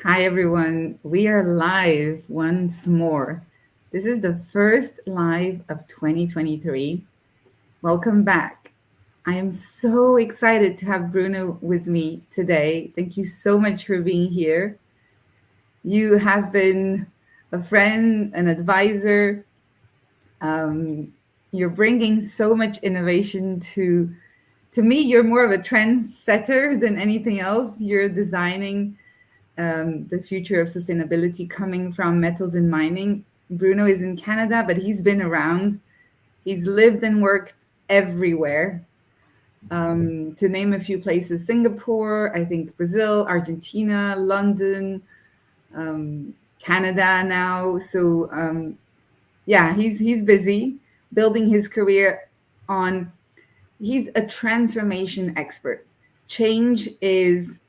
Hi, everyone. We are live once more. This is the first live of 2023. Welcome back. I am so excited to have Bruno with me today. Thank you so much for being here. You have been a friend, an advisor. Um, you're bringing so much innovation to me. You're more of a trendsetter than anything else. You're designing the future of sustainability coming from metals and mining. Bruno is in Canada, but he's been around. He's lived and worked everywhere. To name a few places: Singapore, I think Brazil, Argentina, London, Canada now. Yeah, he's busy building his career on. He's a transformation expert. Change is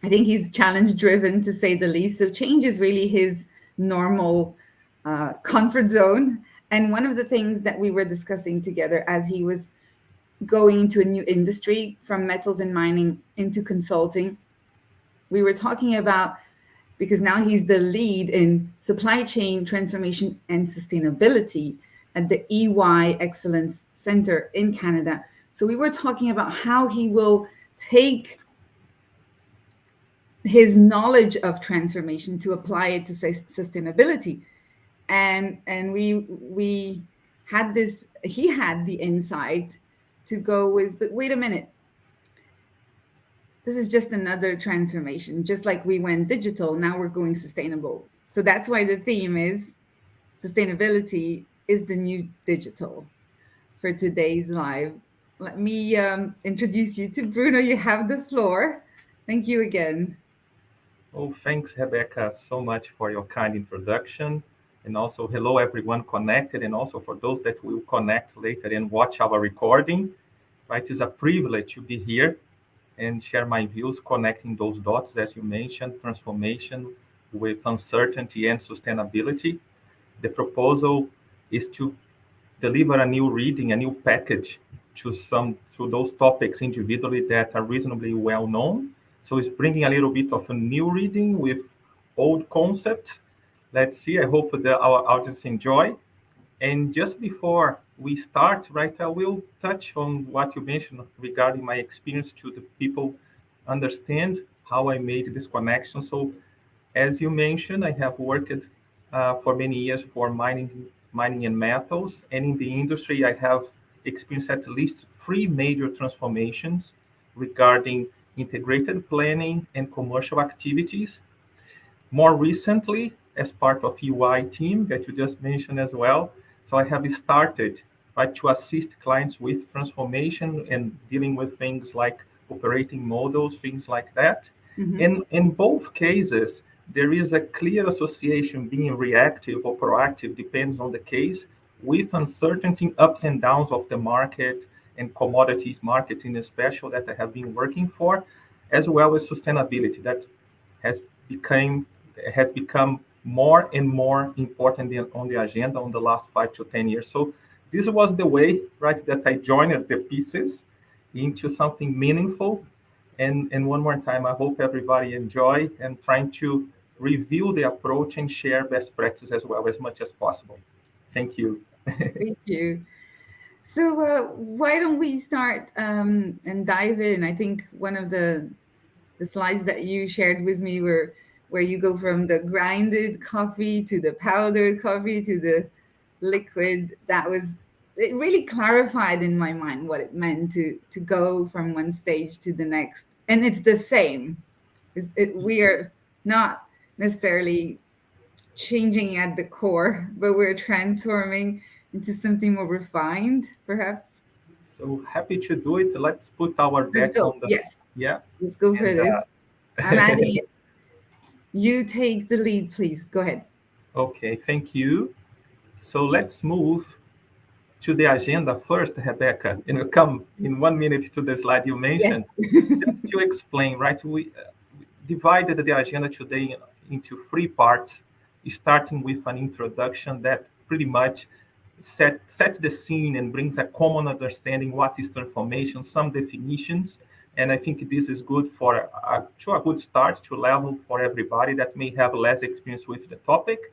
I think he's challenge driven to say the least. So change is really his normal comfort zone. And one of the things that we were discussing together as he was going into a new industry from metals and mining into consulting, we were talking about because now he's the lead in supply chain transformation and sustainability at the EY Excellence Center in Canada. So we were talking about how he will take his knowledge of transformation to apply it to sustainability, and we had this he had the insight to go with, but wait a minute, this is just another transformation. Just like we went digital, now we're going sustainable. So that's why the theme is sustainability is the new digital for today's live. Let me introduce you to Bruno. You have the floor. Thank you again. Oh, thanks, Rebecca, so much for your kind introduction. And also, hello, everyone connected, and also for those that will connect later and watch our recording. Right, it's a privilege to be here and share my views connecting those dots, as you mentioned, transformation with uncertainty and sustainability. The proposal is to deliver a new reading, a new package to those topics individually that are reasonably well known. So it's bringing a little bit of a new reading with old concept. Let's see. I hope that our audience enjoy. And just before we start, right, I will touch on what you mentioned regarding my experience to the people understand how I made this connection. So as you mentioned, I have worked for many years for mining and metals, and in the industry, I have experienced at least three major transformations regarding integrated planning and commercial activities. More recently, as part of UI team that you just mentioned as well, so I have started right to assist clients with transformation and dealing with things like operating models, things like that. Mhm. And in both cases, there is a clear association being reactive or proactive, depends on the case, with uncertainty, ups and downs of the market and commodities marketing, especially that I have been working for, as well as sustainability that has become has become more and more important on the agenda on the last 5 to 10 years. So this was the way, right, that I joined the pieces into something meaningful. And one more time, I hope everybody enjoy and trying to review the approach and share best practices as well as much as possible. Thank you. Thank you. So why don't we start and dive in? I think one of the slides that you shared with me were where you go from the grinded coffee to the powdered coffee to the liquid. That was it really clarified in my mind what it meant to go from one stage to the next. And it's the same. We are not necessarily changing at the core, but we're transforming into something more refined, perhaps. So happy to do it. Let's put our Let's bets go. on the, Yes, yeah. let's go for And this. I'm adding it. You take the lead, please. Go ahead. okay, thank you. So let's move to the agenda first, Rebecca, and we'll come in 1 minute to the slide you Yes. mentioned. Just to explain, right, we divided the agenda today into three parts, starting with an introduction that pretty much sets the scene and brings a common understanding what is transformation, some definitions, And I think this is good for to a good start to level for everybody that may have less experience with the topic.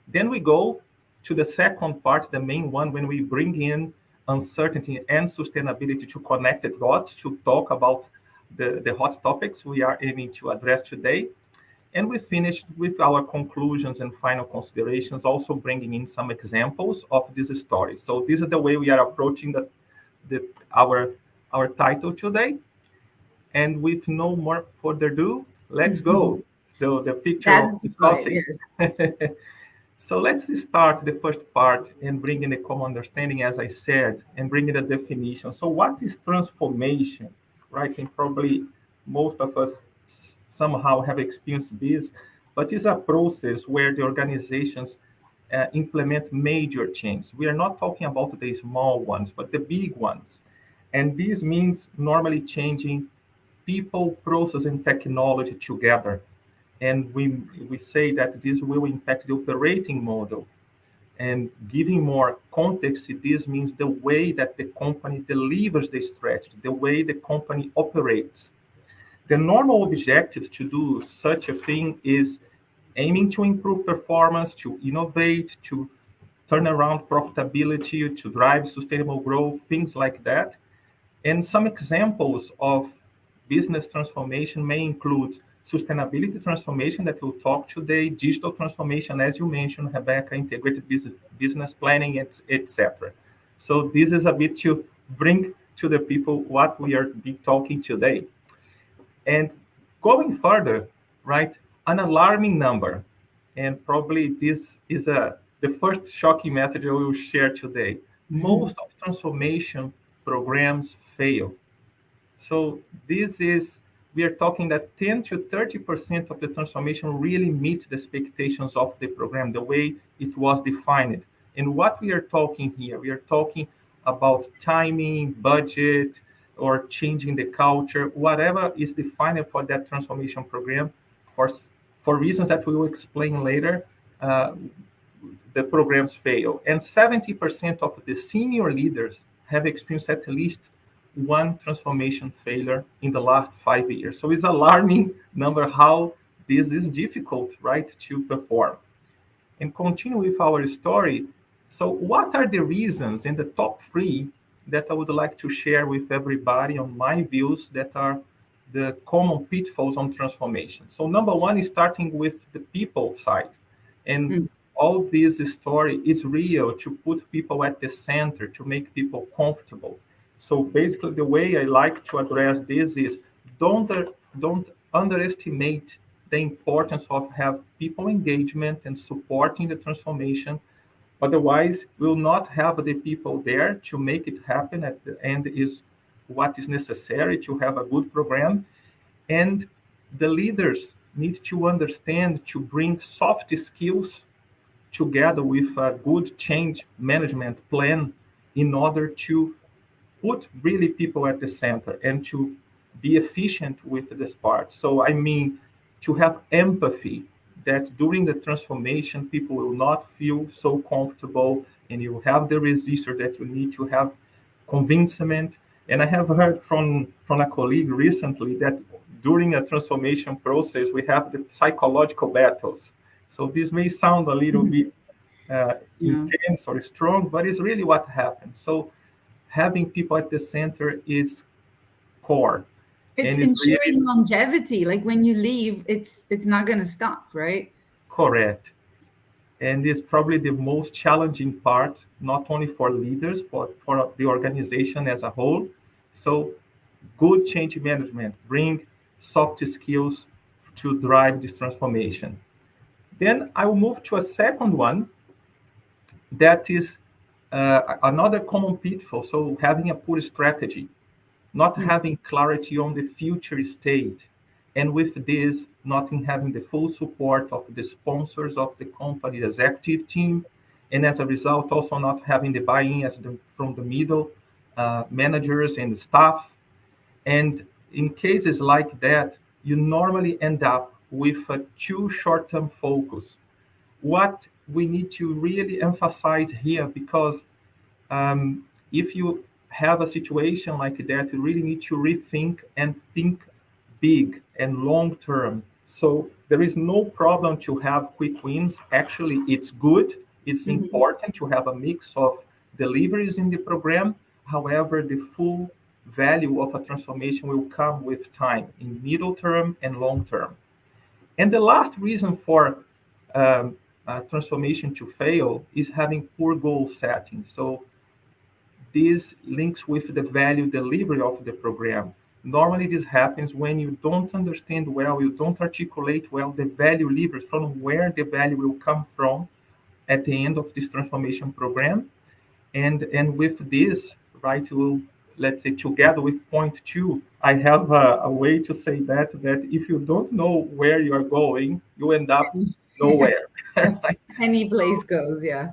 Then we go to the second part, the main one, when we bring in uncertainty and sustainability to connect the dots to talk about the hot topics we are aiming to address today. And we finished with our conclusions and final considerations, also bringing in some examples of this story. So this is the way we are approaching the our title today. And with no more further ado, let's go. So the picture of That's the the slide, coffee. yes. So let's start the first part and bring in a common understanding, as I said, and bring in a definition. So what is transformation, right? And probably most of us somehow have experienced this, but it's a process where the organizations implement major changes. We are not talking about the small ones, but the big ones. And this means normally changing people, process, and technology together. And we say that this will impact the operating model. And giving more context, this means the way that the company delivers the strategy, the way the company operates. The normal objective to do such a thing is aiming to improve performance, to innovate, to turn around profitability, to drive sustainable growth, things like that. And some examples of business transformation may include sustainability transformation that we'll talk today, digital transformation, as you mentioned, Rebecca, integrated business planning, etc. So this is a bit to bring to the people what we are be talking today. And going further, right, an alarming number, and probably this is the first shocking message I will share today. Most of transformation programs fail. So this is, we are talking that 10 to 30% of the transformation really meet the expectations of the program, the way it was defined. And what we are talking here, we are talking about timing, budget, or changing the culture, whatever is defined for that transformation program, for, for reasons that we will explain later, uh, the programs fail. And 70% of the senior leaders have experienced at least one transformation failure in the last 5 years. So it's alarming number how this is difficult, right, to perform. And continue with our story. So what are the reasons in the top three that I would like to share with everybody on my views that are the common pitfalls on transformation? So number one is starting with the people side. And Mm. all this story is real to put people at the center, to make people comfortable. So basically, the way I like to address this is don't don't underestimate the importance of have people engagement and supporting the transformation. Otherwise, we'll not have the people there to make it happen. At the end is what is necessary to have a good program. And the leaders need to understand to bring soft skills together with a good change management plan in order to put really people at the center and to be efficient with this part. So, I mean, to have empathy that during the transformation, people will not feel so comfortable and you have the resistor that you need to have convincement. And I have heard from a colleague recently that during a transformation process, we have the psychological battles. So this may sound a little bit Yeah. intense or strong, but it's really what happens. So having people at the center is core, It's and it's really ensuring longevity. Like when you leave, it's not gonna stop, right? correct. And it's probably the most challenging part, not only for leaders, for the organization as a whole. So good change management, bring soft skills to drive this transformation. Then I will move to a second one that is another common pitfall. So having a poor strategy, not Mm. having clarity on the future state, and with this, not having the full support of the sponsors of the company, the executive team, and as a result, also not having the buy-in from the middle managers and staff. And in cases like that, you normally end up with a too short-term focus. What we need to really emphasize here, because if you have a situation like that, you really need to rethink and think big and long term. So there is no problem to have quick wins. Actually, it's good. It's Mhm. important to have a mix of deliveries in the program. However, the full value of a transformation will come with time in middle term and long term. And the last reason for transformation to fail is having poor goal setting. So this links with the value delivery of the program. Normally, this happens when you don't understand well, you don't articulate well the value levers from where the value will come from at the end of this transformation program. And with this, right, we'll, let's say, together with point two, I have a way to say that if you don't know where you are going, you end up nowhere. Any place goes, yeah.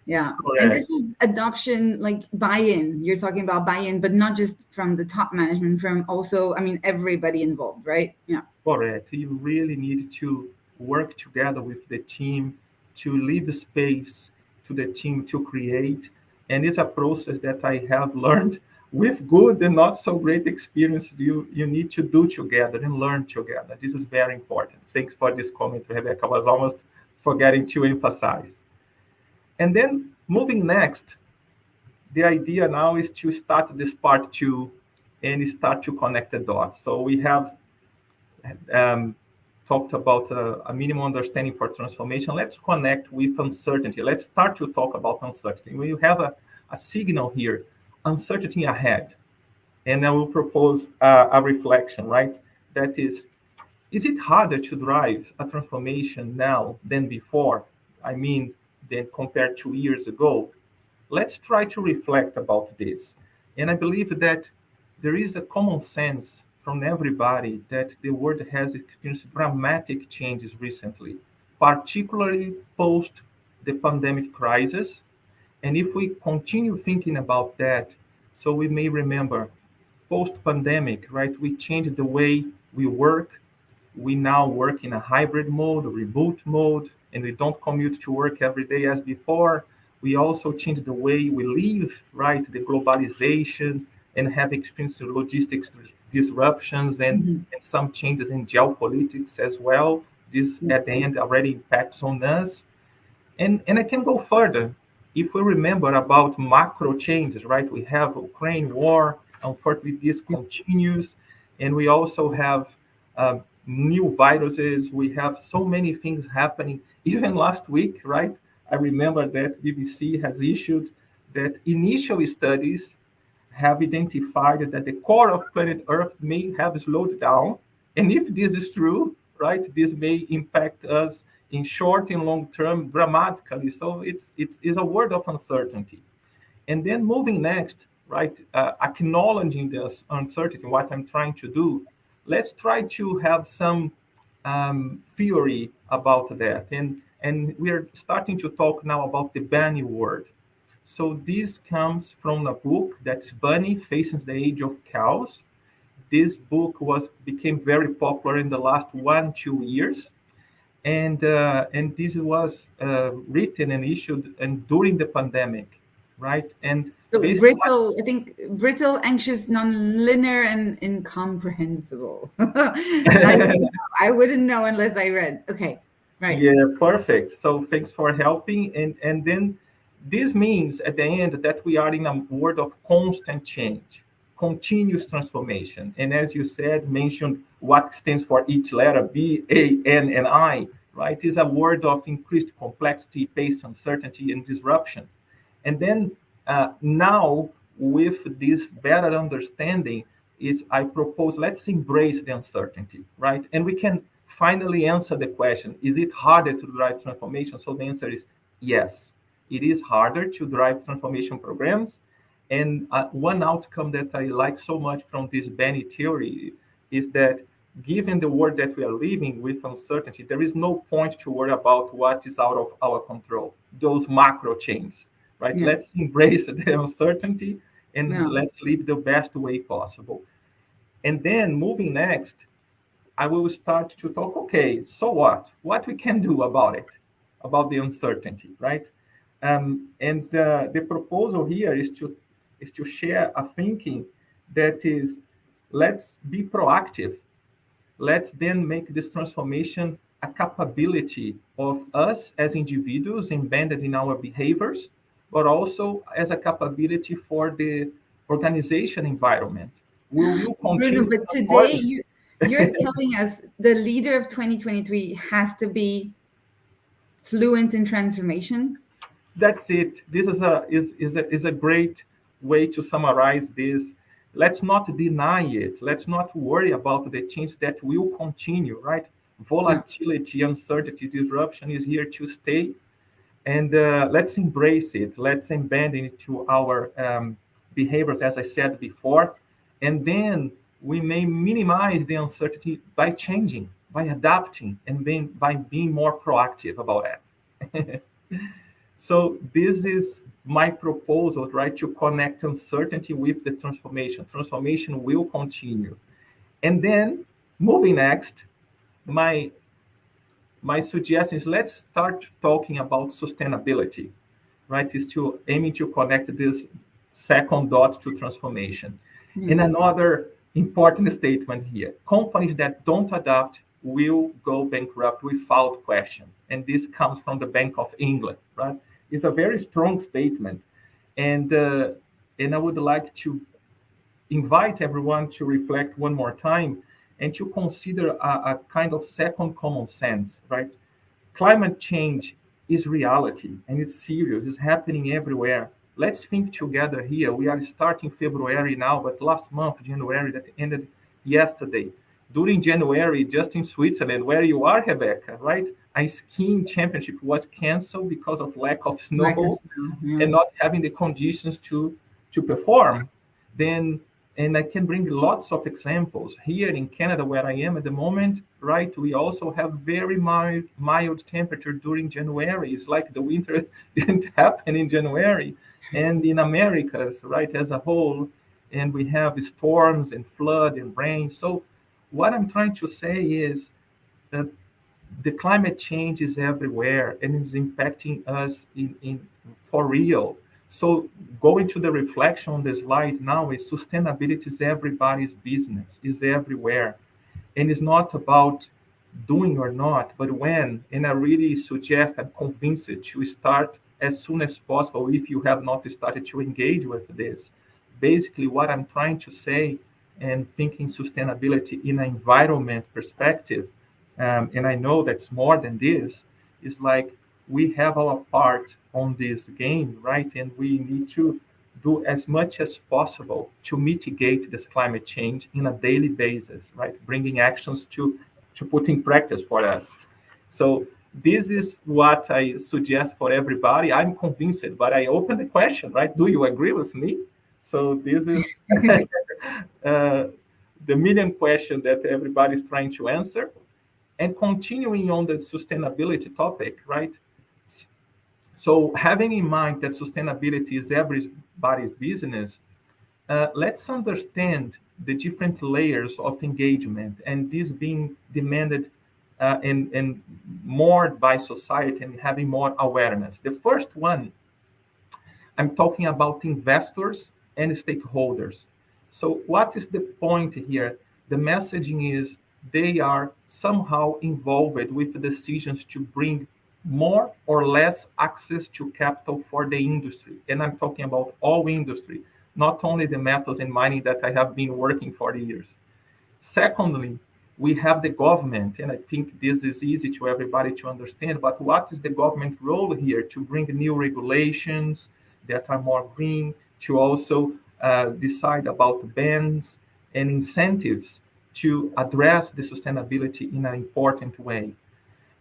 Yeah. And Correct. this is adoption, like buy-in. You're talking about buy-in, but not just from the top management, from also, I mean, everybody involved, right? Yeah. Correct. You really need to work together with the team to leave space to the team to create. And it's a process that I have learned with good and not so great experience. You need to do together and learn together. This is very important. Thanks for this comment, Rebecca. I was almost forgetting to emphasize. And then moving next, the idea now is to start this part two and start to connect the dots. So we have um, talked about a minimum understanding for transformation. Let's connect with uncertainty. Let's start to talk about uncertainty. We have a signal here, uncertainty ahead. And I will propose a reflection, right? That is it harder to drive a transformation now than before? I mean, than compared to years ago? Let's try to reflect about this. And I believe that there is a common sense from everybody that the world has experienced dramatic changes recently, particularly post the pandemic crisis. And if we continue thinking about that, so we may remember post pandemic, right? We changed the way we work. We now work in a hybrid mode, a reboot mode, and we don't commute to work every day as before. We also changed the way we live, right? The globalization and have experienced logistics disruptions Mhm. and some changes in geopolitics as well. This Yeah. at the end already impacts on us. And I can go further. If we remember about macro changes, right? We have Ukraine war, unfortunately this continues, and we also have new viruses. We have so many things happening. Even last week, right? I remember that BBC has issued that initial studies have identified that the core of planet Earth may have slowed down. And if this is true, right, this may impact us in short and long term dramatically. So it's a word of uncertainty. And then moving next, right, acknowledging this uncertainty, what I'm trying to do, let's try to have some theory about that. And we're starting to talk now about the Bunny word. So this comes from a book that's Bunny Facing the Age of Chaos. This book was became very popular in the last 1 2 years, and this was written and issued and during the pandemic, right? And So basically, brittle, I think brittle, anxious, non-linear, and incomprehensible. I wouldn't know unless I read. Okay, right. yeah, perfect. So thanks for helping. And then this means at the end that we are in a world of constant change, continuous transformation. And as you said, mentioned what stands for each letter, B, A, N, and I, right? Is a word of increased complexity, pace, uncertainty, and disruption. And then now, with this better understanding, is I propose let's embrace the uncertainty, right? And we can finally answer the question: is it harder to drive transformation? So the answer is yes. It is harder to drive transformation programs. And one outcome that I like so much from this Benny theory is that given the world that we are living with uncertainty, there is no point to worry about what is out of our control, those macro changes, right? Yeah. Let's embrace the uncertainty and Yeah. let's live the best way possible. And then moving next, I will start to talk, okay, so what? What we can do about it, about the uncertainty, right? And the proposal here is to share a thinking that is, let's be proactive. Let's then make this transformation a capability of us as individuals embedded in our behaviors, but also as a capability for the organization environment. We will Bruno, continue but today supporting. you're telling us the leader of 2023 has to be fluent in transformation. That's it. This is a great way to summarize this. Let's not deny it. Let's not worry about the change that will continue, right? Volatility, uncertainty, disruption is here to stay, and let's embrace it. Let's embed it into our behaviors, as I said before, and then we may minimize the uncertainty by changing, by adapting, and by being more proactive about it. So this is my proposal, right? To connect uncertainty with the transformation. Transformation will continue. And then moving next, my suggestion is let's start talking about sustainability, right? Is to aiming to connect this second dot to transformation. And Yes. another important statement here, companies that don't adapt will go bankrupt without question. And this comes from the Bank of England, right? It's a very strong statement. And I would like to invite everyone to reflect one more time and to consider a kind of second common sense, right? Climate change is reality and it's serious, it's happening everywhere. Let's think together here. We are starting February now, but last month, January, that ended yesterday. During January, just in Switzerland, where you are, Rebecca, right? A skiing championship was canceled because of lack of Like snow us now. Yeah. and not having the conditions to perform. Then, and I can bring lots of examples here in Canada, where I am at the moment, right? We also have very mild temperature during January. It's like the winter didn't happen in January. And in Americas, right, as a whole, and we have storms and flood and rain. So what I'm trying to say is that the climate change is everywhere and is impacting us in for real. So going to the reflection on the slide now is sustainability is everybody's business, is everywhere. And it's not about doing or not, but when. And I really suggest and convince it to start as soon as possible if you have not started to engage with this. Basically, what I'm trying to say and thinking sustainability in an environment perspective, and I know that's more than this, is like we have our part on this game, right? And we need to do as much as possible to mitigate this climate change in a daily basis, right? Bringing actions to put in practice for us. So this is what I suggest for everybody. I'm convinced, but I open the question, right? Do you agree with me? So this is the million question that everybody's trying to answer. And continuing on the sustainability topic, right? So having in mind that sustainability is everybody's business, let's understand the different layers of engagement and this being demanded and more by society and having more awareness. The first one, I'm talking about investors and stakeholders. So what is the point here? The messaging is they are somehow involved with decisions to bring more or less access to capital for the industry. And I'm talking about all industry, not only the metals and mining that I have been working for years. Secondly, we have the government, and I think this is easy to everybody to understand, but what is the government role here? To bring new regulations that are more green, to also decide about bans and incentives to address the sustainability in an important way.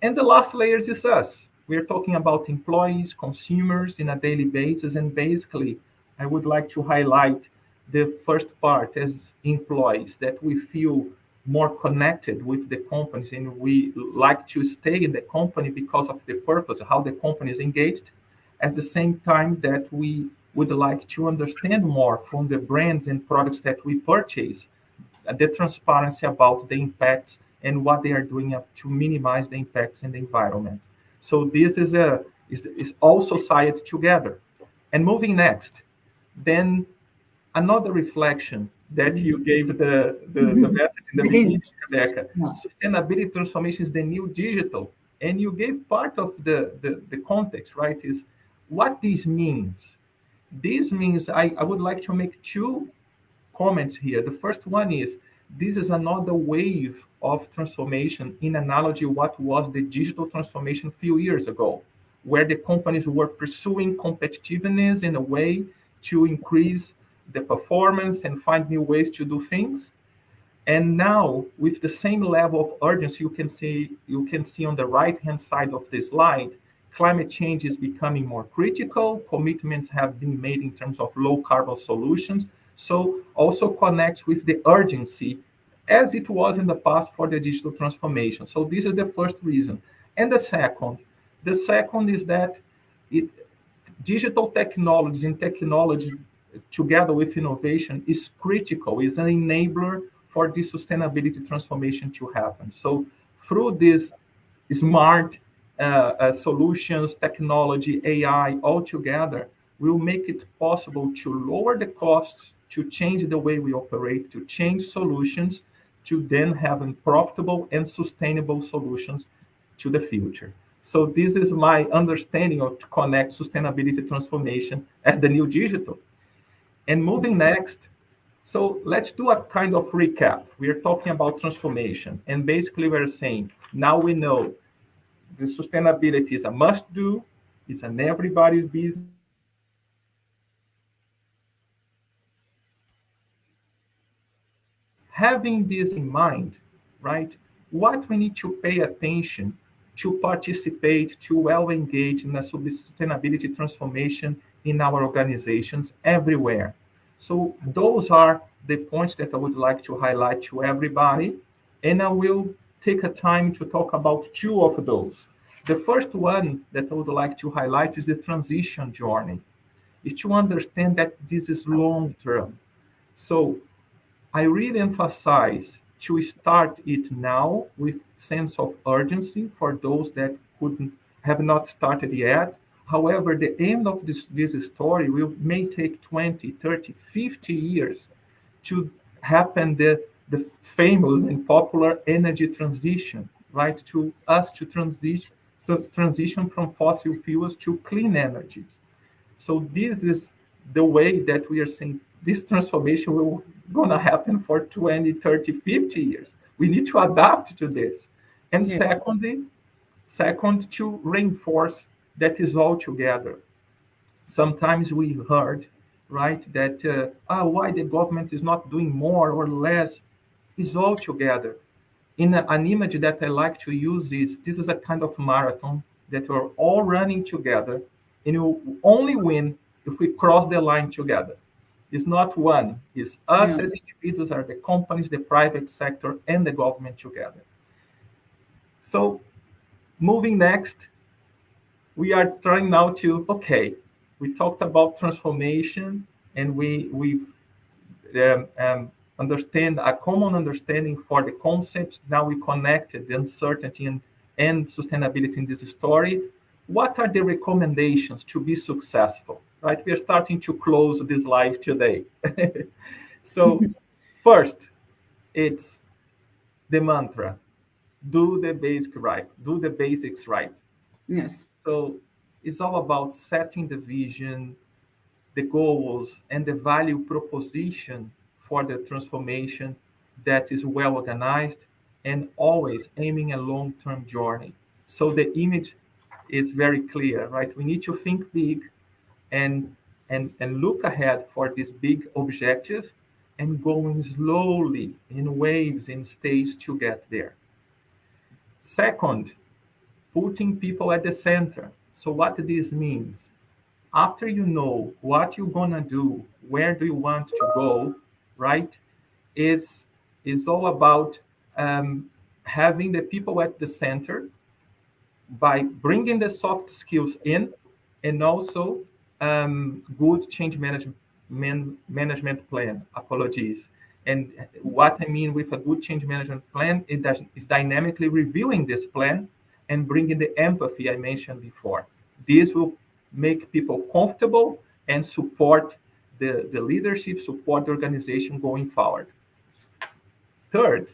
And the last layers is us. We're talking about employees, consumers in a daily basis, and basically, I would like to highlight the first part as employees, that we feel more connected with the companies and we like to stay in the company because of the purpose, how the company is engaged, at the same time that we would like to understand more from the brands and products that we purchase, the transparency about the impacts and what they are doing to minimize the impacts in the environment. So this is all society together. And moving next, then another reflection that you gave the message in the beginning, Thanks. Rebecca. Yeah. Sustainability transformation is the new digital. And you gave part of the context, right? Is what this means. This means I would like to make two comments here. The first one is this is another wave of transformation in analogy what was the digital transformation a few years ago, where the companies were pursuing competitiveness in a way to increase the performance and find new ways to do things. And now, with the same level of urgency, you can see on the right-hand side of the slide, climate change is becoming more critical. Commitments have been made in terms of low carbon solutions. So also connects with the urgency as it was in the past for the digital transformation. So this is the first reason. And the second is that it, digital technologies and technology together with innovation is critical, is an enabler for this sustainability transformation to happen. So through this smart solutions, technology, AI, all together, will make it possible to lower the costs, to change the way we operate, to change solutions, to then having profitable and sustainable solutions to the future. So this is my understanding of to connect sustainability transformation as the new digital. And moving next, so let's do a kind of recap. We are talking about transformation, and basically we're saying now we know the sustainability is a must do, it's an everybody's business. Having this in mind, right, what we need to pay attention to participate, to well engage in a sustainability transformation in our organizations everywhere. So those are the points that I would like to highlight to everybody, and I will take a time to talk about two of those. The first one that I would like to highlight is the transition journey, is to understand that this is long term. So I really emphasize to start it now with sense of urgency for those that couldn't have not started yet. However, the end of this story may take 20, 30, 50 years to happen the famous and popular energy transition, right? To us to transition from fossil fuels to clean energy. So this is the way that we are saying this transformation will gonna happen for 20, 30, 50 years. We need to adapt to this. And Yes. second, to reinforce that is all together. Sometimes we heard, right, that why the government is not doing more or less is all together. An image that I like to use is this is a kind of marathon that we're all running together, and you only win if we cross the line together. It's not one, it's us Yeah. as individuals, are the companies, the private sector, and the government together. So moving next, we are trying now to, okay, we talked about transformation and we understand a common understanding for the concepts. Now we connected the uncertainty and sustainability in this story. What are the recommendations to be successful? Right, we are starting to close this live today. So first, it's the mantra: do the basic right, do the basics right. Yes. So it's all about setting the vision, the goals, and the value proposition for the transformation that is well organized and always aiming a long-term journey. So the image is very clear, right? We need to think big and and look ahead for this big objective and going slowly in waves and stages to get there. Second, putting people at the center. So what this means, after you know what you're gonna do, where do you want to go, right? Is is all about having the people at the center by bringing the soft skills in, and also good change management plan. Apologies. And what I mean with a good change management plan is dynamically reviewing this plan and bringing the empathy I mentioned before. This will make people comfortable and support the leadership support the organization going forward. Third,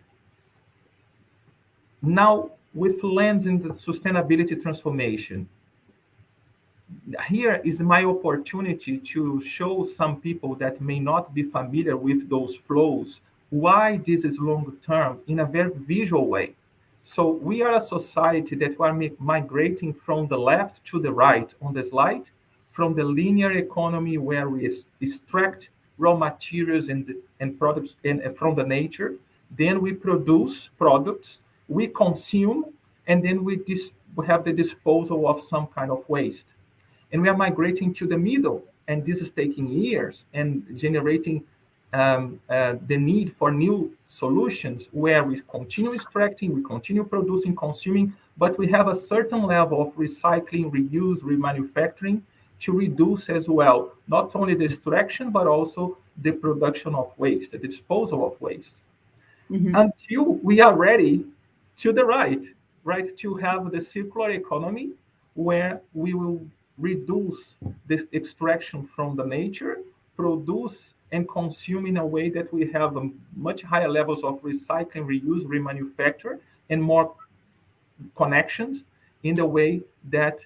now with lens in the sustainability transformation, here is my opportunity to show some people that may not be familiar with those flows why this is long term in a very visual way. So we are a society that we are migrating from the left to the right on the slide, from the linear economy where we extract raw materials and products from the nature, then we produce products, we consume, and then we have the disposal of some kind of waste. And we are migrating to the middle, and this is taking years and generating the need for new solutions where we continue extracting, we continue producing, consuming, but we have a certain level of recycling, reuse, remanufacturing to reduce as well, not only the extraction, but also the production of waste, the disposal of waste. Until we are ready to the right, to have the circular economy where we will reduce the extraction from the nature, produce and consume in a way that we have much higher levels of recycling, reuse, remanufacture, and more connections in the way that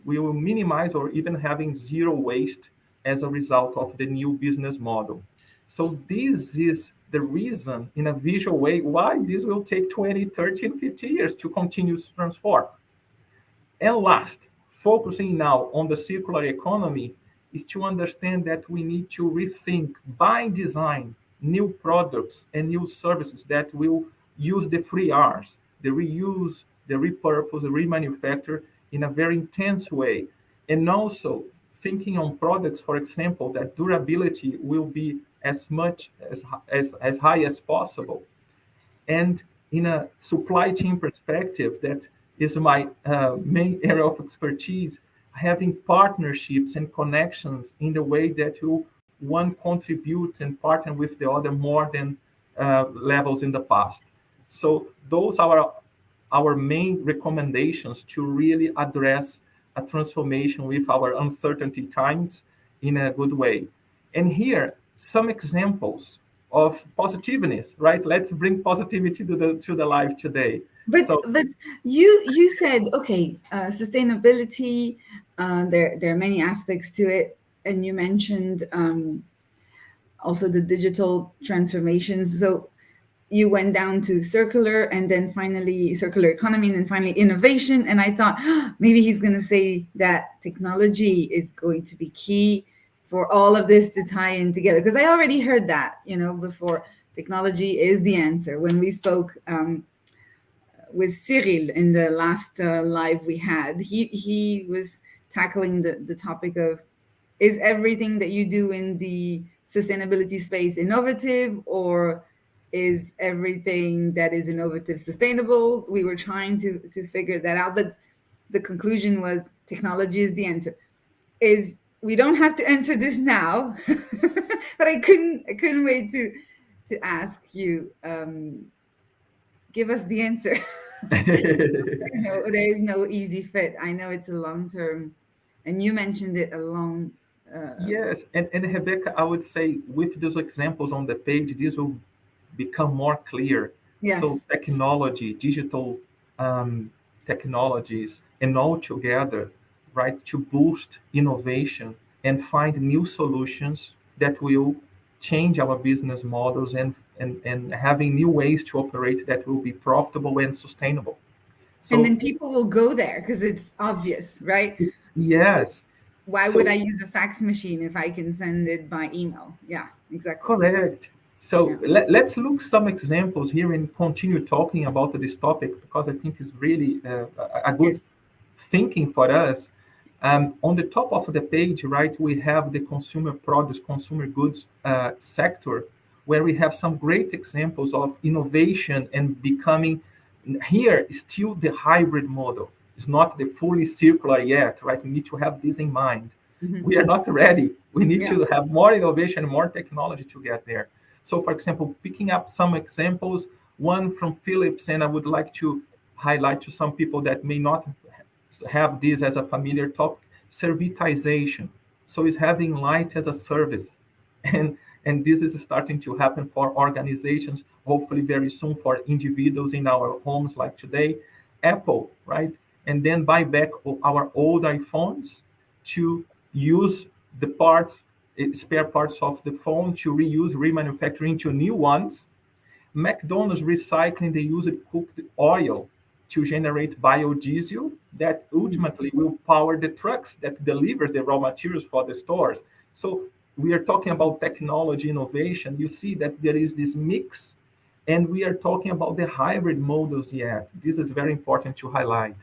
we will minimize or even having zero waste as a result of the new business model. So this is the reason in a visual way why this will take 20, 30, and 50 years to continue to transform. And last, focusing now on the circular economy is to understand that we need to rethink by design new products and new services that will use the three R's, the reuse, the repurpose, the remanufacture in a very intense way. And also thinking on products, for example, that durability will be as much as high as possible. And in a supply chain perspective, that is my main area of expertise, having partnerships and connections in the way that you one contribute and partner with the other more than levels in the past. So those are our main recommendations to really address a transformation with our uncertainty times in a good way. And here, some examples of positiveness, right? Let's bring positivity to the life today. But you said, okay, sustainability, there are many aspects to it, and you mentioned also the digital transformations. So you went down to circular, and then finally circular economy, and then finally innovation. And I thought maybe he's going to say that technology is going to be key for all of this to tie in together, because I already heard that, before. Technology is the answer. When we spoke with Cyril in the last live we had, he was tackling the topic of, is everything that you do in the sustainability space innovative, or is everything that is innovative sustainable? We were trying to figure that out, but the conclusion was technology is the answer. We don't have to answer this now, but I couldn't wait to ask you. Give us the answer. There is no easy fit. I know it's a long term, and you mentioned it along. Yes, and Rebecca, I would say with those examples on the page, this will become more clear. Yes. So technology, digital technologies, and all together, right, to boost innovation and find new solutions that will change our business models and having new ways to operate that will be profitable and sustainable. So, and then people will go there because it's obvious, right? Yes. Why would I use a fax machine if I can send it by email? Yeah, exactly. Correct. So let's look some examples here and continue talking about this topic, because I think it's really a good thinking for us. On the top of the page, right, we have the consumer products, consumer goods sector, where we have some great examples of innovation and becoming here still the hybrid model. It's not the fully circular yet, right? We need to have this in mind. Mm-hmm. We are not ready. We need to have more innovation, more technology to get there. So, for example, picking up some examples, one from Philips, and I would like to highlight to some people that may not have this as a familiar topic, servitization. So it's having light as a service. And this is starting to happen for organizations, hopefully very soon for individuals in our homes like today. Apple, right? And then buy back our old iPhones to use the parts, spare parts of the phone to reuse, remanufacture into new ones. McDonald's recycling the used cooked oil to generate biodiesel that ultimately will power the trucks that delivers the raw materials for the stores. So we are talking about technology innovation. You see that there is this mix, and we are talking about the hybrid models yet. This is very important to highlight.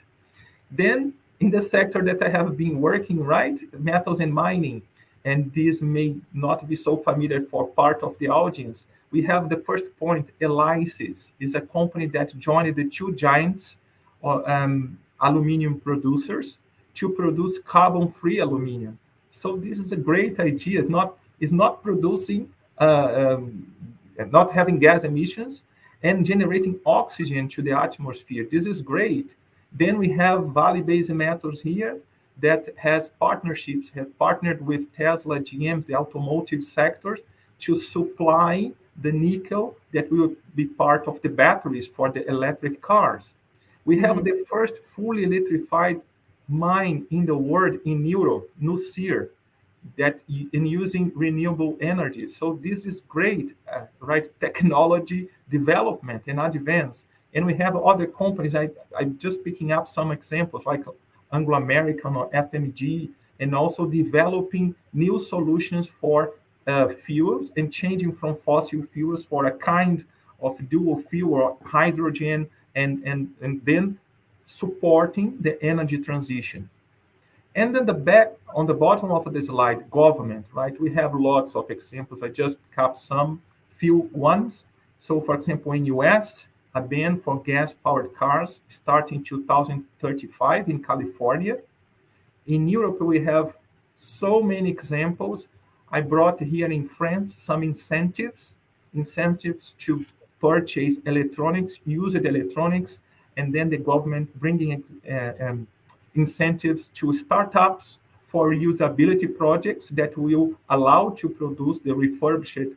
Then, in the sector that I have been working, right, metals and mining, and this may not be so familiar for part of the audience, we have the first point. Elysis is a company that joined the two giants aluminum producers to produce carbon-free aluminum. So this is a great idea. It's not producing, not having gas emissions, and generating oxygen to the atmosphere. This is great. Then we have Vale Base Metals here that has partnerships, have partnered with Tesla, GM, the automotive sector, to supply the nickel that will be part of the batteries for the electric cars. We have the first fully electrified mine in the world in Europe, Nucir, that in using renewable energy. So this is great, right? Technology development and advance. And we have other companies. I'm just picking up some examples like Anglo American or FMG, and also developing new solutions for fuels and changing from fossil fuels for a kind of dual fuel or hydrogen, and then supporting the energy transition. And then on the bottom of the slide, government, right? We have lots of examples. I just picked up some few ones. So, for example, in US, a ban for gas-powered cars starting 2035 in California. In Europe, we have so many examples. I brought here in France some incentives to purchase electronics, used electronics, and then the government bringing incentives to startups for usability projects that will allow to produce the refurbished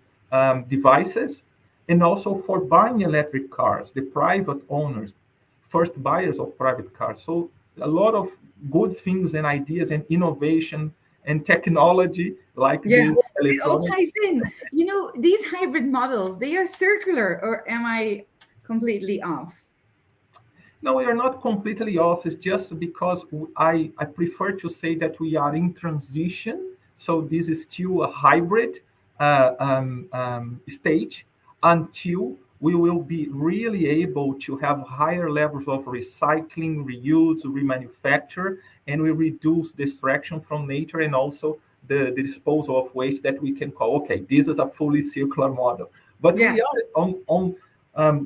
devices, and also for buying electric cars, the private owners, first buyers of private cars. So a lot of good things and ideas and innovation and technology like Yeah, this it all electronics. ties in. These hybrid models, they are circular, or am I completely off? No, we are not completely off. It's just because I prefer to say that we are in transition. So this is still a hybrid stage until we will be really able to have higher levels of recycling, reuse, remanufacture, and we reduce distraction from nature, and also the disposal of waste that we can call, okay, this is a fully circular model. But Yeah. we are on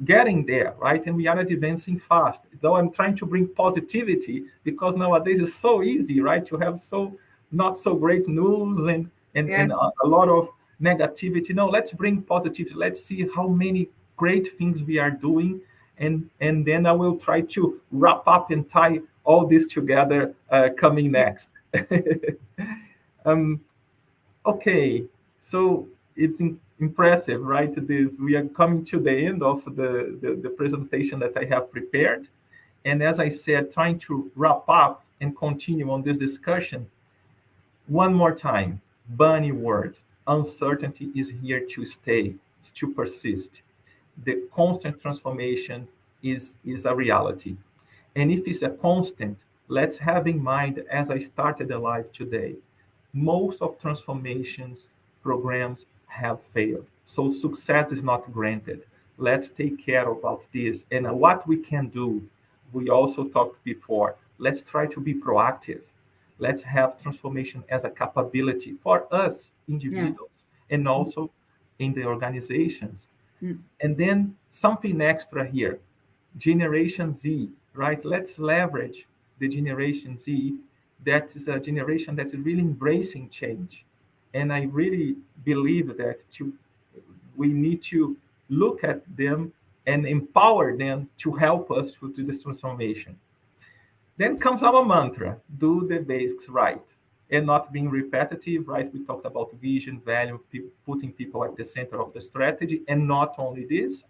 getting there, right? And we are advancing fast. So I'm trying to bring positivity because nowadays it's so easy, right? To have so not so great news and Yes. a lot of negativity. No, let's bring positivity. Let's see how many great things we are doing, and then I will try to wrap up and tie all this together coming Yeah. next. um, Okay, so it's impressive, right? This we are coming to the end of the presentation that I have prepared. And as I said, trying to wrap up and continue on this discussion, one more time, bunny word, uncertainty is here to stay, to persist. The constant transformation is a reality. And if it's a constant, let's have in mind, as I started the live today, most of transformations programs have failed. So success is not granted. Let's take care about this. And what we can do, we also talked before, let's try to be proactive. Let's have transformation as a capability for us Yeah. individuals and also in the organizations. Mm. And then something extra here, Generation Z, right? Let's leverage the Generation Z. That is a generation that is really embracing change. And I really believe that we need to look at them and empower them to help us to this transformation. Then comes our mantra, do the basics right. and not being repetitive, right? We talked about vision, value, putting people at the center of the strategy, and not only this.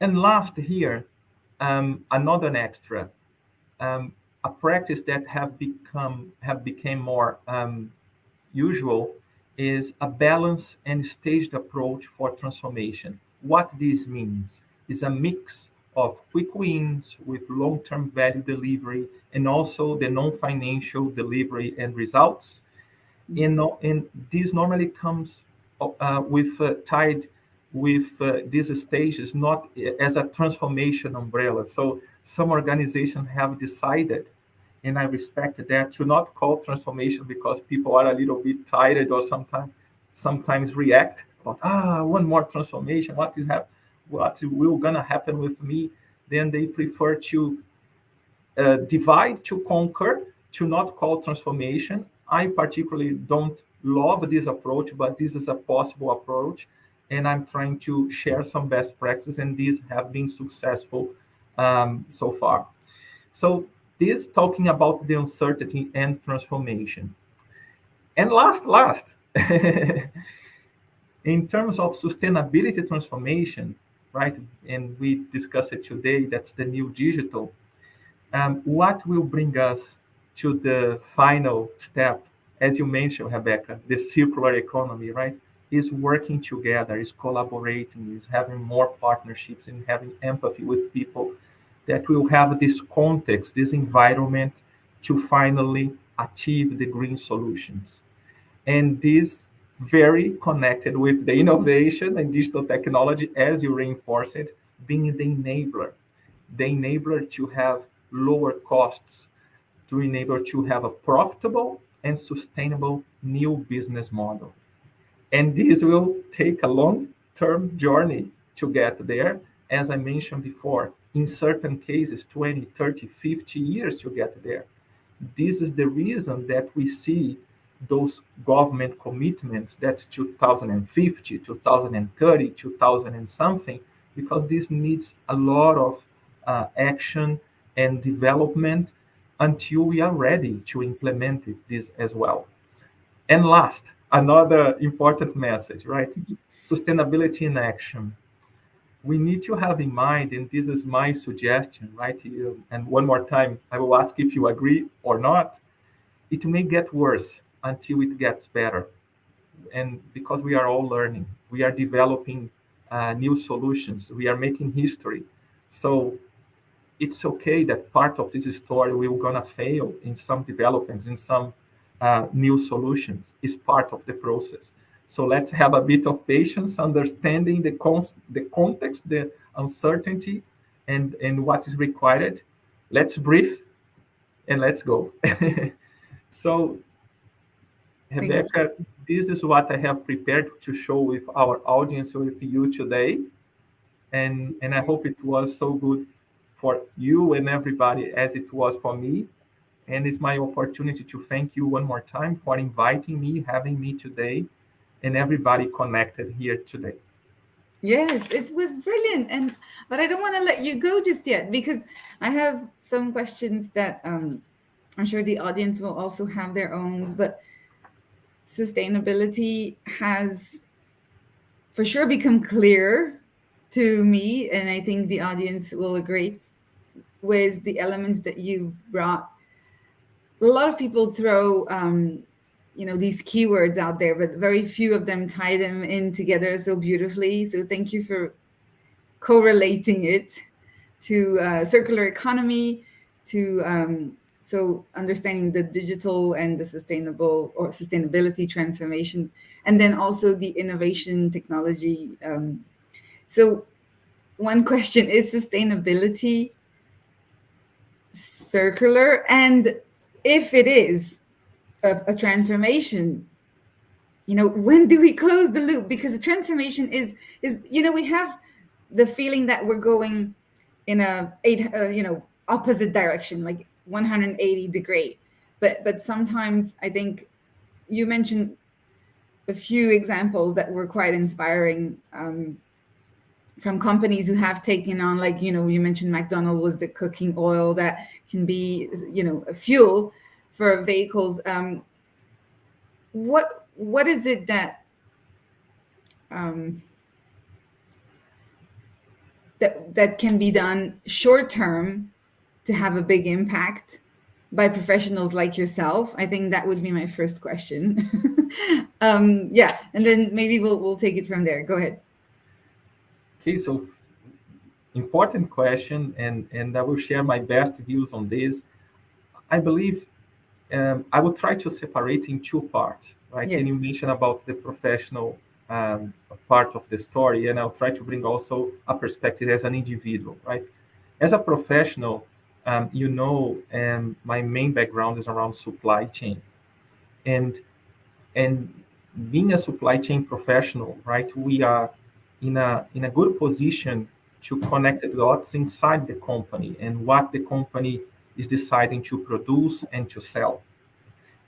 And last here, another extra, a practice that have become more usual is a balanced and staged approach for transformation. What this means is a mix of quick wins with long-term value delivery and also the non-financial delivery and results. And this normally comes with tied with these stages, not as a transformation umbrella. So some organizations have decided, and I respect that, to not call transformation because people are a little bit tired or sometimes react about one more transformation. What will gonna happen with me? Then they prefer to divide to conquer, to not call transformation. I particularly don't love this approach, but this is a possible approach, and I'm trying to share some best practices, and these have been successful so far. So this talking about the uncertainty and transformation. And last, in terms of sustainability transformation, right? And we discussed it today. That's the new digital. What will bring us to the final step, as you mentioned, Rebecca, the circular economy, right? Is working together, is collaborating, is having more partnerships, and having empathy with people that will have this context, this environment to finally achieve the green solutions. And this very connected with the innovation and digital technology, as you reinforce it, being the enabler to have lower costs, to enable to have a profitable and sustainable new business model. And this will take a long-term journey to get there. As I mentioned before, in certain cases, 20, 30, 50 years to get there. This is the reason that we see those government commitments, that's 2050, 2030, 2000 and something, because this needs a lot of action and development until we are ready to implement this as well. And last, another important message, right? Sustainability in action. We need to have in mind, and this is my suggestion, right? And one more time, I will ask if you agree or not. It may get worse until it gets better. And because we are all learning, we are developing new solutions, we are making history. So it's okay that part of this story we're gonna fail in some developments, in some new solutions. Is part of the process. So let's have a bit of patience, understanding the context, the uncertainty, and what is required. Let's breathe and let's go. So, Rebecca, this is what I have prepared to show with our audience, with you today. And I hope it was so good for you and everybody as it was for me. And it's my opportunity to thank you one more time for inviting me, having me today, and everybody connected here today. Yes, it was brilliant. But I don't want to let you go just yet because I have some questions that I'm sure the audience will also have their own. But sustainability has for sure become clear to me, and I think the audience will agree with the elements that you've brought. A lot of people throw these keywords out there, but very few of them tie them in together so beautifully. So thank you for correlating it to circular economy, to so understanding the digital and the sustainable or sustainability transformation, and then also the innovation technology. So one question is sustainability circular? And if it is a transformation, when do we close the loop? Because the transformation is we have the feeling that we're going in a opposite direction, like 180 degree. But sometimes I think you mentioned a few examples that were quite inspiring, from companies who have taken on, like, you mentioned McDonald's was the cooking oil that can be, a fuel for vehicles. What is it that um, that can be done short term to have a big impact by professionals like yourself? I think that would be my first question. Yeah, and then maybe we'll take it from there. Go ahead. Okay, so important question, and I will share my best views on this. I believe I will try to separate in two parts, right? And Yes. you mentioned about the professional part of the story, and I'll try to bring also a perspective as an individual, right? As a professional, my main background is around supply chain, and and being a supply chain professional, right? We are in a good position to connect the dots inside the company and what the company is deciding to produce and to sell.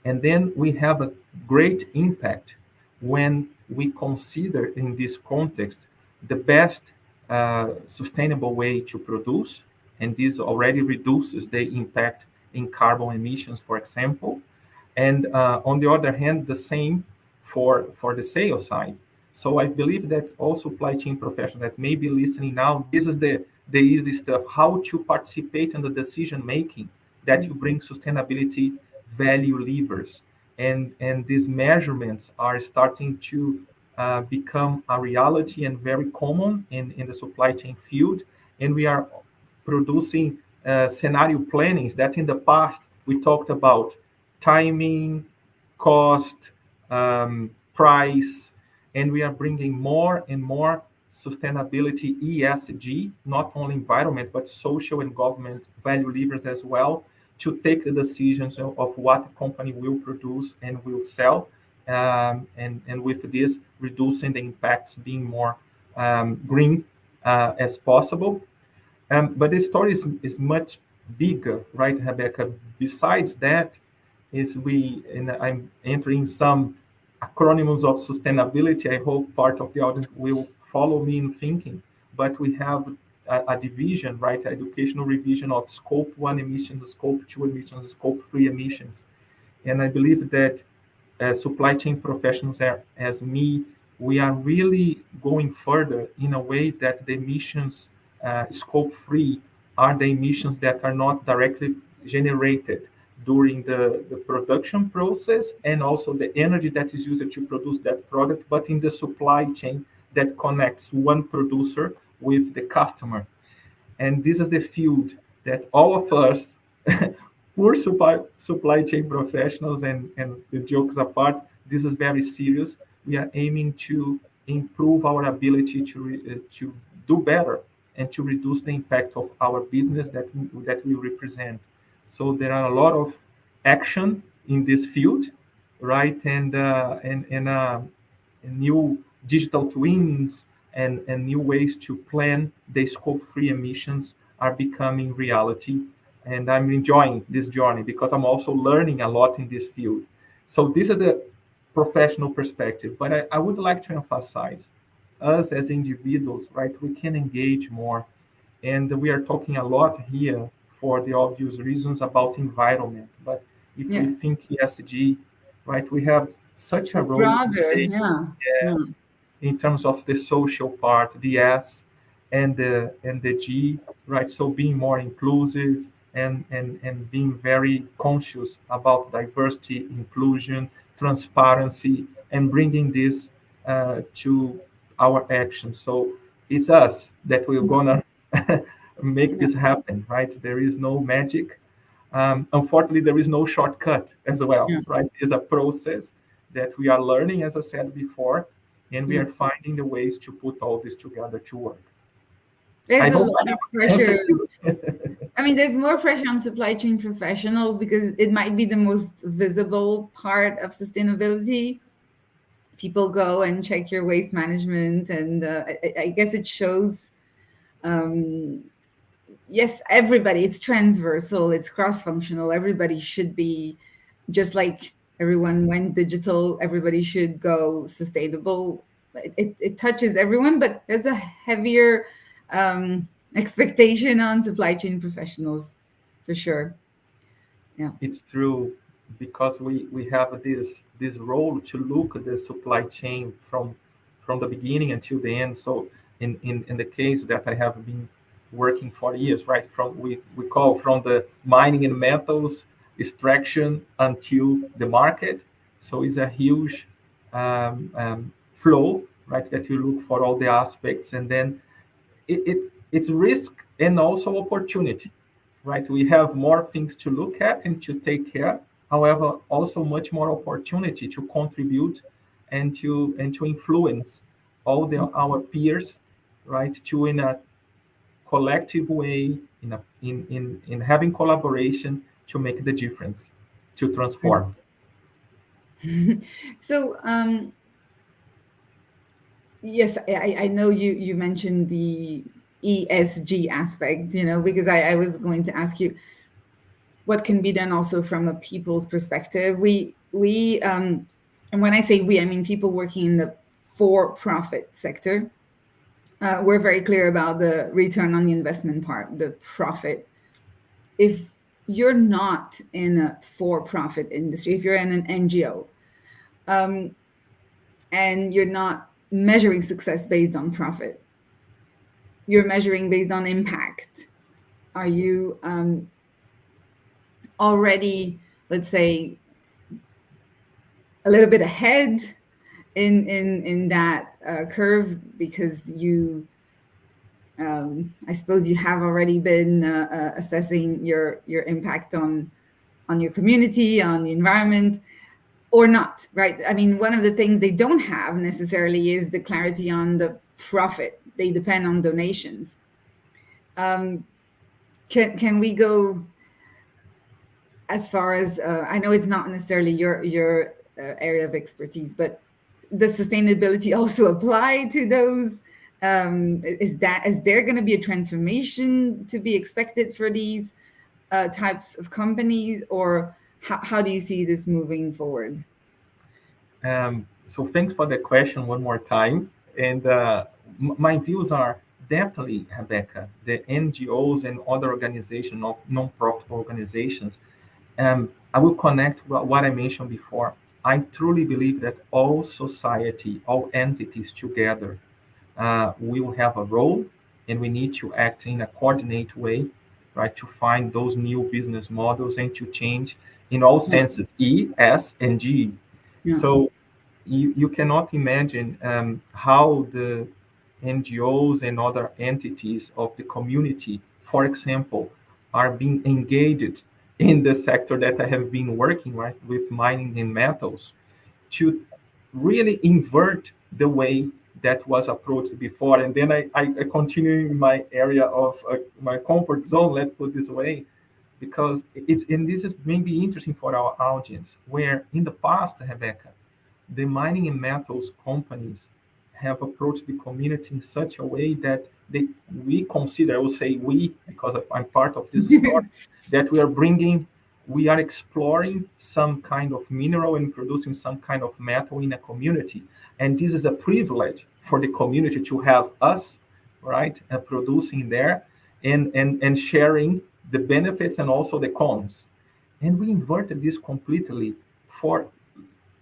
And then we have a great impact when we consider in this context the best sustainable way to produce, and this already reduces the impact in carbon emissions, for example. And on the other hand, the same for the sales side. So I believe that all supply chain professionals that may be listening now, this is the easy stuff, how to participate in the decision making that you bring sustainability value levers. And these measurements are starting to become a reality and very common in the supply chain field. And we are producing scenario plannings that in the past we talked about timing, cost, price, and we are bringing more and more sustainability ESG, not only environment, but social and government value levers as well, to take the decisions of what the company will produce and will sell. And with this, reducing the impacts, being more green as possible. But the story is much bigger, right, Rebecca? Besides that, and I'm entering some acronyms of sustainability. I hope part of the audience will follow me in thinking. But we have a division, right, educational revision of scope 1 emissions, scope 2 emissions, scope 3 emissions. And I believe that supply chain professionals as me, we are really going further in a way that the emissions scope 3 are the emissions that are not directly generated during the production process and also the energy that is used to produce that product, but in the supply chain that connects one producer with the customer. And this is the field that all of us, poor supply chain professionals, and the jokes apart, this is very serious. We are aiming to improve our ability to do better and to reduce the impact of our business that we represent. So there are a lot of action in this field, right? And new digital twins and new ways to plan the scope 3 emissions are becoming reality. And I'm enjoying this journey because I'm also learning a lot in this field. So this is a professional perspective, but I would like to emphasize us as individuals, right? We can engage more. And we are talking a lot here for the obvious reasons about environment. But if we Yeah. think ESG, right, we have such a It's role to broader. play Yeah. Yeah. in terms of the social part, the S and the G, right? So being more inclusive and being very conscious about diversity, inclusion, transparency, and bringing this to our actions. So it's us that we're gonna make Yeah. this happen, right? There is no magic. Unfortunately, there is no shortcut as well, Yeah. right? It's a process that we are learning, as I said before, and we Yeah. are finding the ways to put all this together to work. I There's a hope lot I of have answered pressure. you. I mean, there's more pressure on supply chain professionals because it might be the most visible part of sustainability. People go and check your waste management, and I guess it shows. Um, yes, everybody. It's transversal. It's cross-functional. Everybody should be just like everyone went digital. Everybody should go sustainable. It touches everyone, but there's a heavier expectation on supply chain professionals, for sure. Yeah. It's true. because we have this role to look at the supply chain from the beginning until the end. So in the case that I have been working for years, right, from we call from the mining and metals extraction until the market. So it's a huge flow, right, that you look for all the aspects, and then it's risk and also opportunity, right? We have more things to look at and to take care. However, also much more opportunity to contribute and to influence all our peers, right? To in a collective way, in having collaboration to make the difference, to transform. So, yes, I know you mentioned the ESG aspect, because I was going to ask you what can be done also from a people's perspective. And when I say we, I mean people working in the for-profit sector. We're very clear about the return on the investment part, the profit. If you're not in a for-profit industry, if you're in an NGO, and you're not measuring success based on profit, you're measuring based on impact. Are you already, let's say, a little bit ahead in that curve because I suppose you have already been assessing your impact on your community, on the environment, or not, right? I mean, one of the things they don't have necessarily is the clarity on the profit. They depend on donations. Can we go as far as I know it's not necessarily your area of expertise, but does sustainability also apply to those? Is there going to be a transformation to be expected for these types of companies, or how do you see this moving forward? So thanks for the question one more time. And my views are definitely, Rebecca, the NGOs and other organizations, non-profit organizations. I will connect what I mentioned before. I truly believe that all society, all entities together will have a role, and we need to act in a coordinated way, right, to find those new business models and to change in all senses, E, S, and G. Yeah. So you cannot imagine how the NGOs and other entities of the community, for example, are being engaged in the sector that I have been working, right, with mining and metals, to really invert the way that was approached before. And then I continue in my area of my comfort zone, let's put this way, because and this is maybe interesting for our audience, where in the past, Rebecca, the mining and metals companies have approached the community in such a way that we consider, I will say we, because I'm part of this story, that we are exploring some kind of mineral and producing some kind of metal in a community. And this is a privilege for the community to have us, right, producing there and sharing the benefits and also the cons. And we inverted this completely for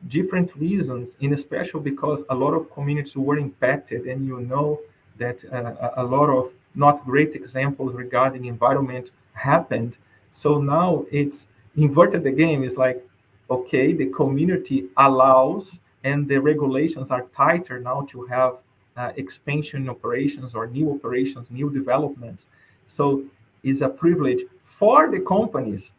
different reasons, and especially because a lot of communities were impacted, and that a lot of not great examples regarding environment happened. So now it's inverted the game. It's like, okay, the community allows, and the regulations are tighter now to have expansion operations or new operations, new developments. So it's a privilege for the companies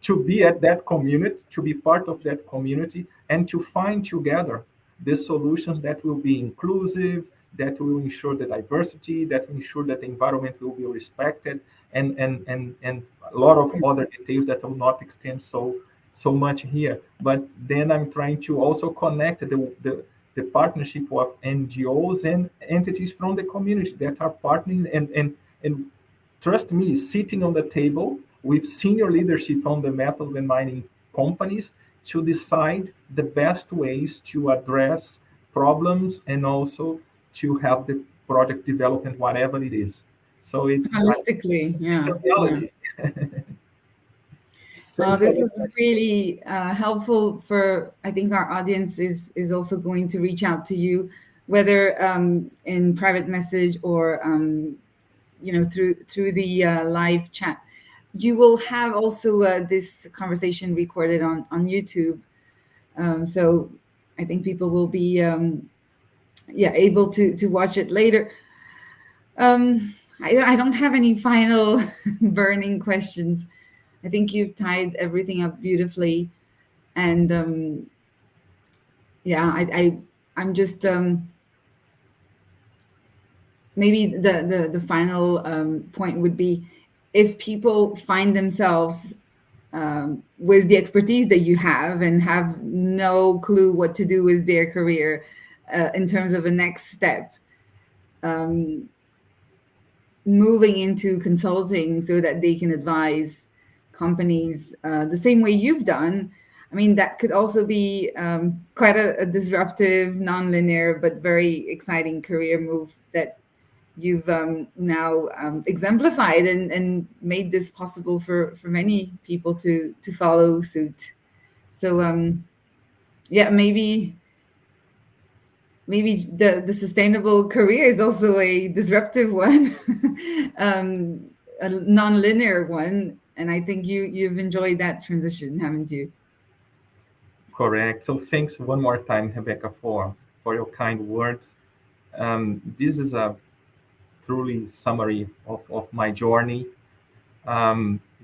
to be at that community, to be part of that community, and to find together the solutions that will be inclusive, that will ensure the diversity, that will ensure that the environment will be respected, and a lot of other details that will not extend so much here. But then I'm trying to also connect the partnership of NGOs and entities from the community that are partnering and trust me, sitting on the table with senior leadership on the metals and mining companies to decide the best ways to address problems and also to have the project development, whatever it is. So it's Holistically, it's yeah. a reality. Thanks for This the is really helpful for, I think our audience is also going to reach out to you, whether in private message or through the live chat. You will have also this conversation recorded on YouTube, so I think people will be able to watch it later. I don't have any final burning questions. I think you've tied everything up beautifully, and I'm just maybe the final point would be, if people find themselves with the expertise that you have and have no clue what to do with their career in terms of a next step, um, moving into consulting so that they can advise companies the same way you've done. I mean, that could also be quite a disruptive, non-linear, but very exciting career move that you've now exemplified and made this possible for many people to follow suit. So yeah, maybe the sustainable career is also a disruptive one, a non-linear one, and I think you've enjoyed that transition, haven't you? correct. So thanks one more time, Rebecca, for your kind words. This is a truly summary of my journey.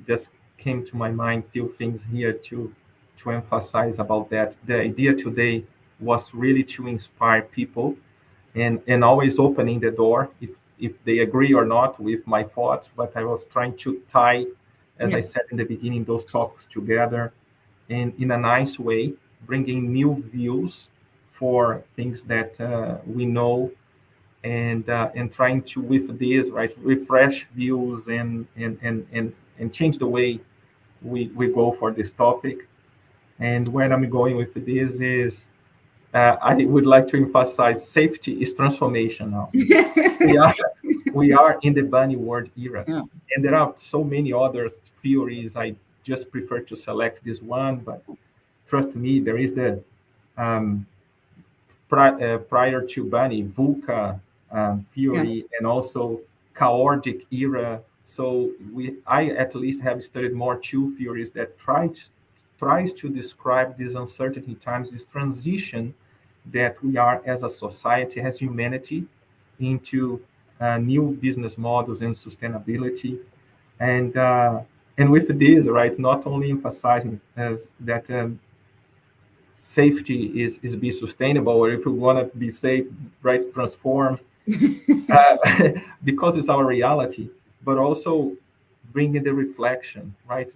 Just came to my mind few things here to emphasize about that. The idea today was really to inspire people and always opening the door if they agree or not with my thoughts. But I was trying to tie, as I Yeah. said in the beginning, those topics together in a nice way, bringing new views for things that we know, and trying to, with this, right, refresh views and change the way we go for this topic. And where I'm going with this is, I would like to emphasize safety is transformation now. We are we are in the bunny world era, Yeah. and there are so many other theories. I just prefer to select this one, but trust me, there is the um, prior to Bunny, VUCA Yeah. theory, and also chaotic era. So I at least have studied more two theories that tries to describe these uncertainty times, this transition that we are as a society, as humanity, into new business models and sustainability. And and with this, right, not only emphasizing as that safety is be sustainable, or if we want to be safe, right, transform, uh, because it's our reality, but also bringing the reflection, right?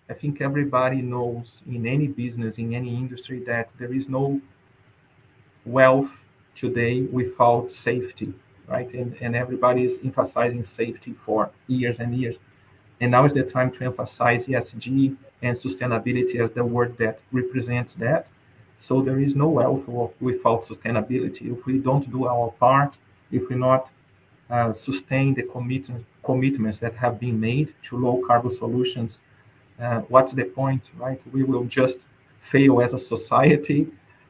I think everybody knows in any business, in any industry, that there is no wealth today without safety, right? And everybody is emphasizing safety for years and years. And now is the time to emphasize ESG and sustainability as the word that represents that. So there is no wealth without sustainability. If we don't do our part, if we not sustain the commitments that have been made to low carbon solutions, what's the point, right? We will just fail as a society,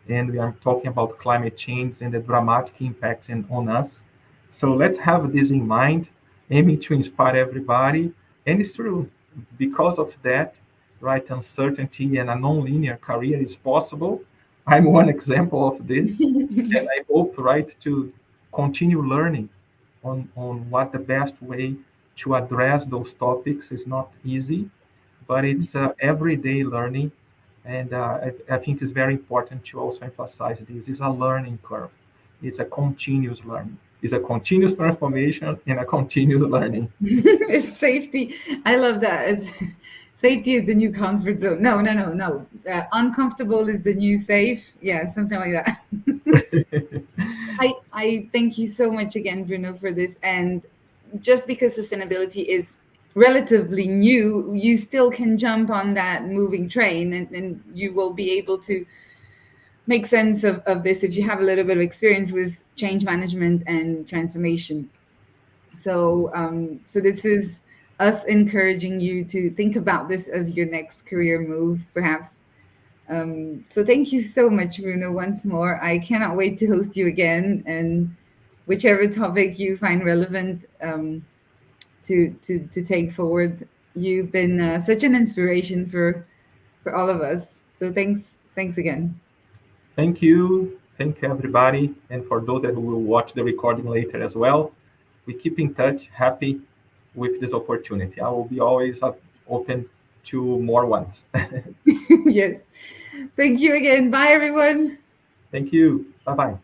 and we are talking about climate change and the dramatic impacts on us. So let's have this in mind, aiming to inspire everybody. And it's true, because of that, right, uncertainty and a non-linear career is possible. I'm one example of this, and I hope, right, to continue learning on what the best way to address those topics is. Not easy, but it's everyday learning. And I think it's very important to also emphasize this. It's a learning curve. It's a continuous learning. It's a continuous transformation and a continuous learning. It's safety. I love that. Safety is the new comfort zone. No, no, no, no. Uncomfortable is the new safe. Yeah, something like that. I thank you so much again, Bruno, for this. And just because sustainability is relatively new, you still can jump on that moving train, and you will be able to make sense of this if you have a little bit of experience with change management and transformation. So so this is us encouraging you to think about this as your next career move, perhaps. So thank you so much, Bruno, once more. I cannot wait to host you again, and whichever topic you find relevant to take forward. You've been such an inspiration for all of us. So thanks again. Thank you. Thank you, everybody. And for those that will watch the recording later as well, we keep in touch, happy with this opportunity. I will be always open to more ones. Yes. Thank you again. Bye, everyone. Thank you. Bye-bye.